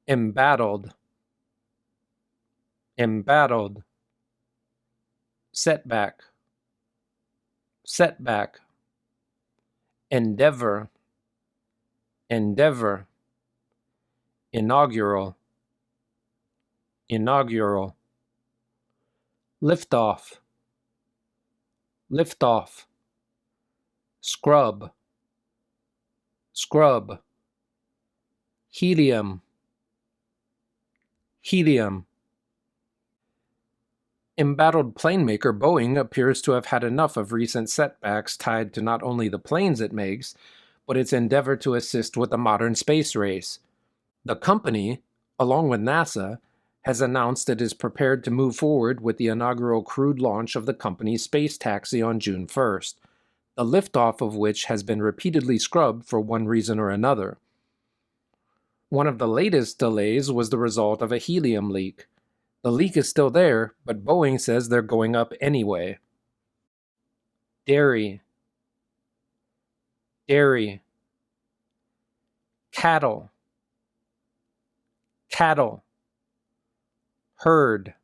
embattled, embattled, setback, setback, endeavor, endeavor, inaugural, inaugural, liftoff, liftoff, scrub, scrub, helium, helium. Embattled plane maker Boeing appears to have had enough of recent setbacks tied to not only the planes it makes, but its endeavor to assist with the modern space race. The company, along with NASA, has announced it is prepared to move forward with the inaugural crewed launch of the company's space taxi on June 1st, the liftoff of which has been repeatedly scrubbed for one reason or another. One of the latest delays was the result of a helium leak. The leak is still there, but Boeing says they're going up anyway. Dairy, dairy, cattle, cattle, herd,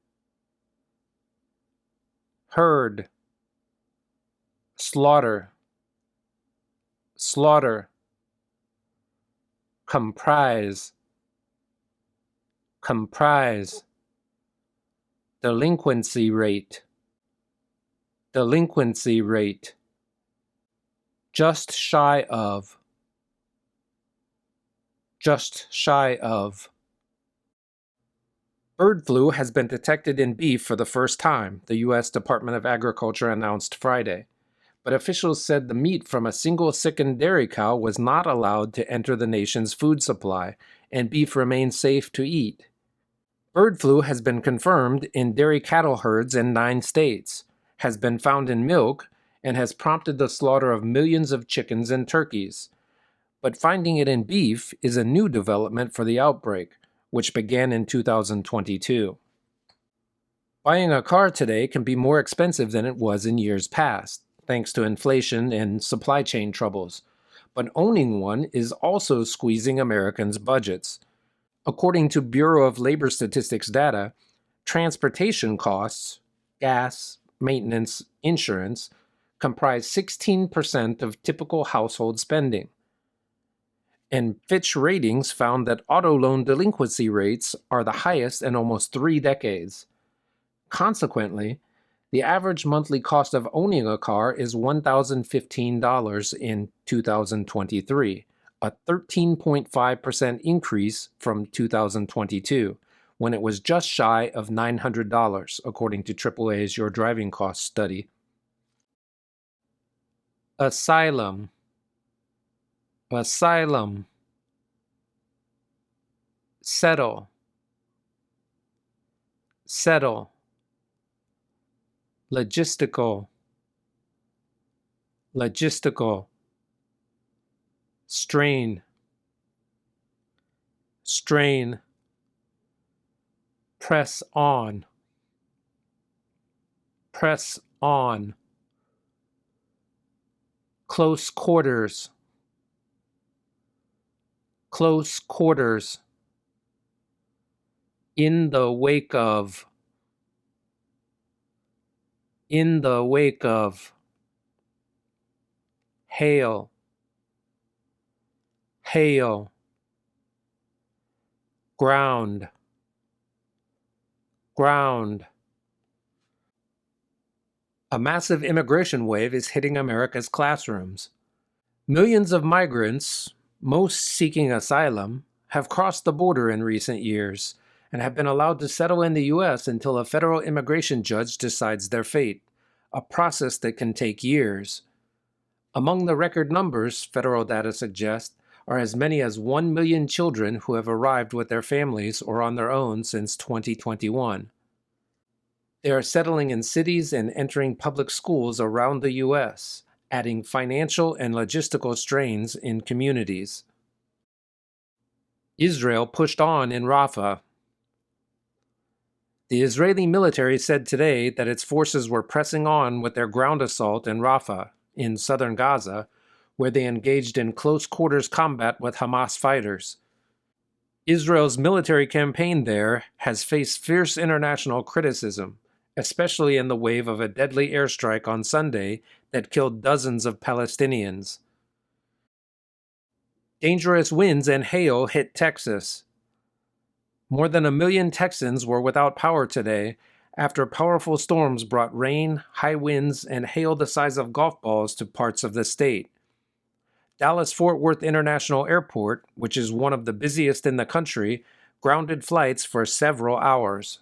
herd, slaughter, slaughter, comprise, comprise, delinquency rate, delinquency rate, just shy of, just shy of. Bird flu has been detected in beef for the first time, the U.S. Department of Agriculture announced Friday. But officials said the meat from a single sickened dairy cow was not allowed to enter the nation's food supply, and beef remains safe to eat. Bird flu has been confirmed in dairy cattle herds in 9 states, has been found in milk, and has prompted the slaughter of millions of chickens and turkeys. But finding it in beef is a new development for the outbreak, which began in 2022. Buying a car today can be more expensive than it was in years past, thanks to inflation and supply chain troubles. But owning one is also squeezing Americans' budgets. According to Bureau of Labor Statistics data, transportation costs, gas, maintenance, insurance, comprise 16% of typical household spending. And Fitch Ratings found that auto loan delinquency rates are the highest in almost 3 decades. Consequently, the average monthly cost of owning a car is $1,015 in 2023, a 13.5% increase from 2022, when it was just shy of $900, according to AAA's Your Driving Costs study. Asylum, asylum, settle, settle, logistical, logistical, strain, strain, press on, press on, close quarters, close quarters, in the wake of, in the wake of, hail, hail, ground, ground. A massive immigration wave is hitting America's classrooms. Millions of migrants, most seeking asylum, have crossed the border in recent years and have been allowed to settle in the U.S. until a federal immigration judge decides their fate, a process that can take years. Among the record numbers, federal data suggests, are as many as 1 million children who have arrived with their families or on their own since 2021. They are settling in cities and entering public schools around the U.S., adding financial and logistical strains in communities. Israel pushed on in Rafah. The Israeli military said today that its forces were pressing on with their ground assault in Rafah, in southern Gaza, where they engaged in close-quarters combat with Hamas fighters. Israel's military campaign there has faced fierce international criticism, especially in the wave of a deadly airstrike on Sunday that killed dozens of Palestinians. Dangerous winds and hail hit Texas. More than 1 million Texans were without power today after powerful storms brought rain, high winds, and hail the size of golf balls to parts of the state. Dallas-Fort Worth International Airport, which is one of the busiest in the country, grounded flights for several hours.